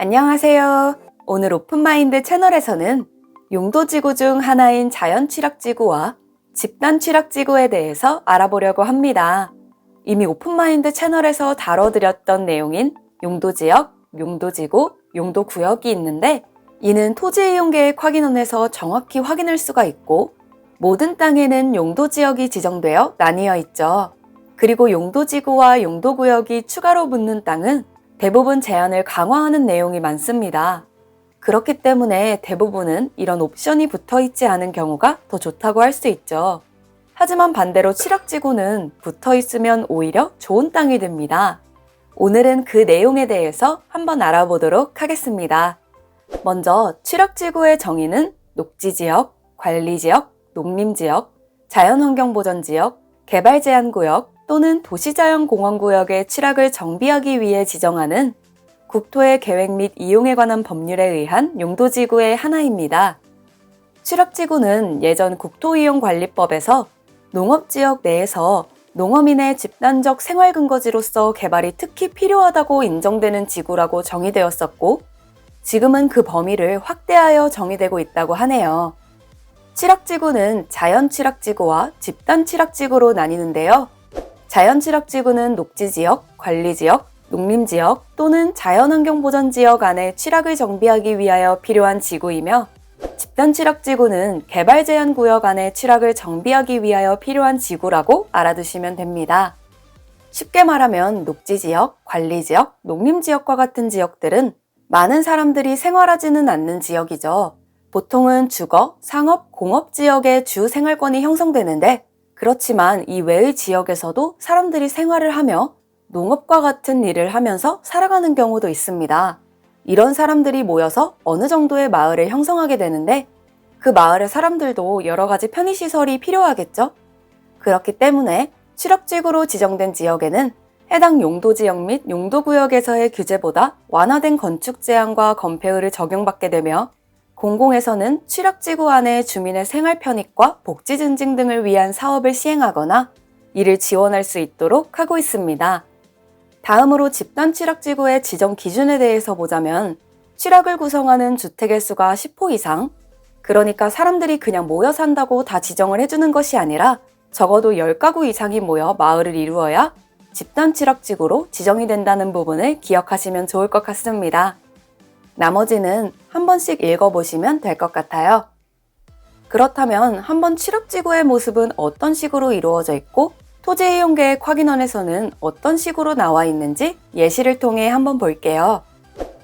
안녕하세요. 오늘 오픈마인드 채널에서는 용도지구 중 하나인 자연취락지구와 집단취락지구에 대해서 알아보려고 합니다. 이미 오픈마인드 채널에서 다뤄드렸던 내용인 용도지역, 용도지구, 용도구역이 있는데 이는 토지이용계획 확인원에서 정확히 확인할 수가 있고 모든 땅에는 용도지역이 지정되어 나뉘어 있죠. 그리고 용도지구와 용도구역이 추가로 붙는 땅은 대부분 제한을 강화하는 내용이 많습니다. 그렇기 때문에 대부분은 이런 옵션이 붙어 있지 않은 경우가 더 좋다고 할 수 있죠. 하지만 반대로 취락지구는 붙어 있으면 오히려 좋은 땅이 됩니다. 오늘은 그 내용에 대해서 한번 알아보도록 하겠습니다. 먼저 취락지구의 정의는 녹지지역, 관리지역, 농림지역, 자연환경보전지역, 개발제한구역 또는 도시자연공원구역의 취락을 정비하기 위해 지정하는 국토의 계획 및 이용에 관한 법률에 의한 용도지구의 하나입니다. 취락지구는 예전 국토이용관리법에서 농업지역 내에서 농어민의 집단적 생활근거지로서 개발이 특히 필요하다고 인정되는 지구라고 정의되었었고 지금은 그 범위를 확대하여 정의되고 있다고 하네요. 취락지구는 자연취락지구와 집단취락지구로 나뉘는데요. 자연취락지구는 녹지지역, 관리지역, 농림지역 또는 자연환경보전지역 안에 취락을 정비하기 위하여 필요한 지구이며 집단취락지구는 개발제한구역 안에 취락을 정비하기 위하여 필요한 지구라고 알아두시면 됩니다. 쉽게 말하면 녹지지역, 관리지역, 농림지역과 같은 지역들은 많은 사람들이 생활하지는 않는 지역이죠. 보통은 주거, 상업, 공업지역의 주 생활권이 형성되는데 그렇지만 이 외의 지역에서도 사람들이 생활을 하며 농업과 같은 일을 하면서 살아가는 경우도 있습니다. 이런 사람들이 모여서 어느 정도의 마을을 형성하게 되는데 그 마을의 사람들도 여러 가지 편의시설이 필요하겠죠? 그렇기 때문에 취락지구로 지정된 지역에는 해당 용도지역 및 용도구역에서의 규제보다 완화된 건축 제한과 건폐율을 적용받게 되며 공공에서는 취락지구 안에 주민의 생활 편익과 복지 증진 등을 위한 사업을 시행하거나 이를 지원할 수 있도록 하고 있습니다. 다음으로 집단 취락지구의 지정 기준에 대해서 보자면 취락을 구성하는 주택의 수가 10호 이상, 그러니까 사람들이 그냥 모여 산다고 다 지정을 해주는 것이 아니라 적어도 10가구 이상이 모여 마을을 이루어야 집단 취락지구로 지정이 된다는 부분을 기억하시면 좋을 것 같습니다. 나머지는 한 번씩 읽어보시면 될 것 같아요. 그렇다면 한번 취락지구의 모습은 어떤 식으로 이루어져 있고 토지이용계획 확인원에서는 어떤 식으로 나와 있는지 예시를 통해 한번 볼게요.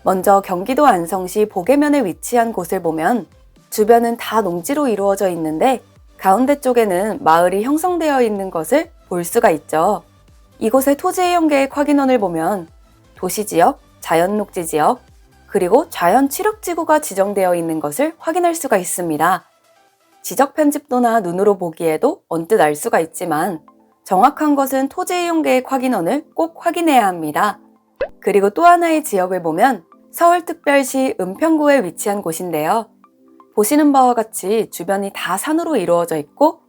먼저 경기도 안성시 보계면에 위치한 곳을 보면 주변은 다 농지로 이루어져 있는데 가운데 쪽에는 마을이 형성되어 있는 것을 볼 수가 있죠. 이곳의 토지이용계획 확인원을 보면 도시지역, 자연녹지지역, 그리고 자연취락지구가 지정되어 있는 것을 확인할 수가 있습니다. 지적 편집도나 눈으로 보기에도 언뜻 알 수가 있지만 정확한 것은 토지이용계획 확인원을 꼭 확인해야 합니다. 그리고 또 하나의 지역을 보면 서울특별시 은평구에 위치한 곳인데요. 보시는 바와 같이 주변이 다 산으로 이루어져 있고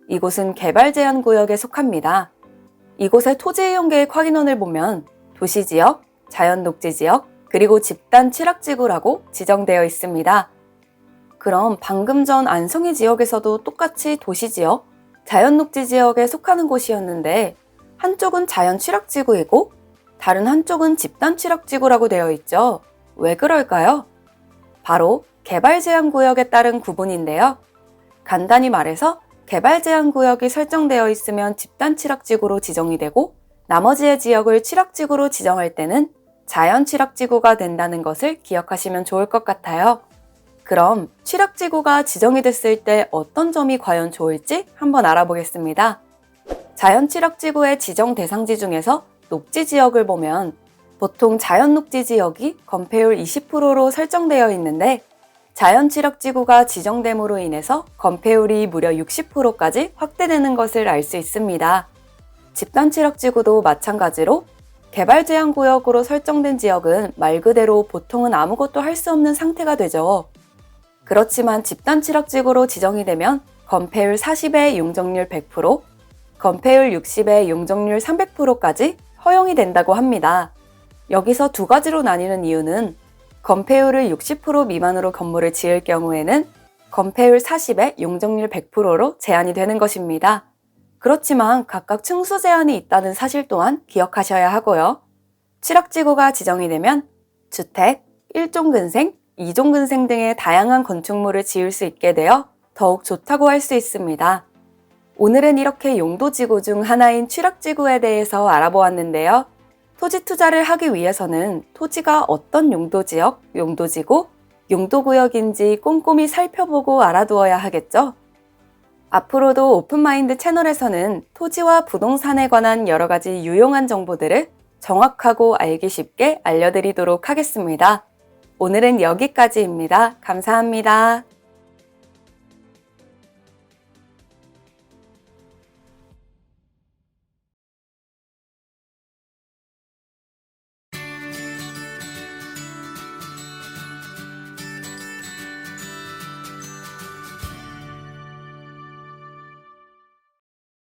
이곳은 개발제한구역에 속합니다. 이곳의 토지이용계획 확인원을 보면 도시지역, 자연녹지지역, 그리고 집단 취락지구라고 지정되어 있습니다. 그럼 방금 전 안성이 지역에서도 똑같이 도시지역, 자연녹지지역에 속하는 곳이었는데 한쪽은 자연취락지구이고 다른 한쪽은 집단 취락지구라고 되어 있죠. 왜 그럴까요? 바로 개발제한구역에 따른 구분인데요. 간단히 말해서 개발제한구역이 설정되어 있으면 집단 취락지구로 지정이 되고 나머지의 지역을 취락지구로 지정할 때는 자연취락지구가 된다는 것을 기억하시면 좋을 것 같아요. 그럼 취락지구가 지정이 됐을 때 어떤 점이 과연 좋을지 한번 알아보겠습니다. 자연취락지구의 지정 대상지 중에서 녹지지역을 보면 보통 자연녹지지역이 건폐율 20%로 설정되어 있는데 자연취락지구가 지정됨으로 인해서 건폐율이 무려 60%까지 확대되는 것을 알 수 있습니다. 집단취락지구도 마찬가지로 개발제한구역으로 설정된 지역은 말 그대로 보통은 아무것도 할 수 없는 상태가 되죠. 그렇지만 집단취락지구로 지정이 되면 건폐율 40의 용적률 100%, 건폐율 60의 용적률 300%까지 허용이 된다고 합니다. 여기서 두 가지로 나뉘는 이유는 건폐율을 60% 미만으로 건물을 지을 경우에는 건폐율 40에 용적률 100%로 제한이 되는 것입니다. 그렇지만 각각 층수 제한이 있다는 사실 또한 기억하셔야 하고요. 취락지구가 지정이 되면 주택, 1종 근생, 2종 근생 등의 다양한 건축물을 지을 수 있게 되어 더욱 좋다고 할 수 있습니다. 오늘은 이렇게 용도지구 중 하나인 취락지구에 대해서 알아보았는데요. 토지 투자를 하기 위해서는 토지가 어떤 용도지역, 용도지구, 용도구역인지 꼼꼼히 살펴보고 알아두어야 하겠죠? 앞으로도 오픈마인드 채널에서는 토지와 부동산에 관한 여러 가지 유용한 정보들을 정확하고 알기 쉽게 알려드리도록 하겠습니다. 오늘은 여기까지입니다. 감사합니다.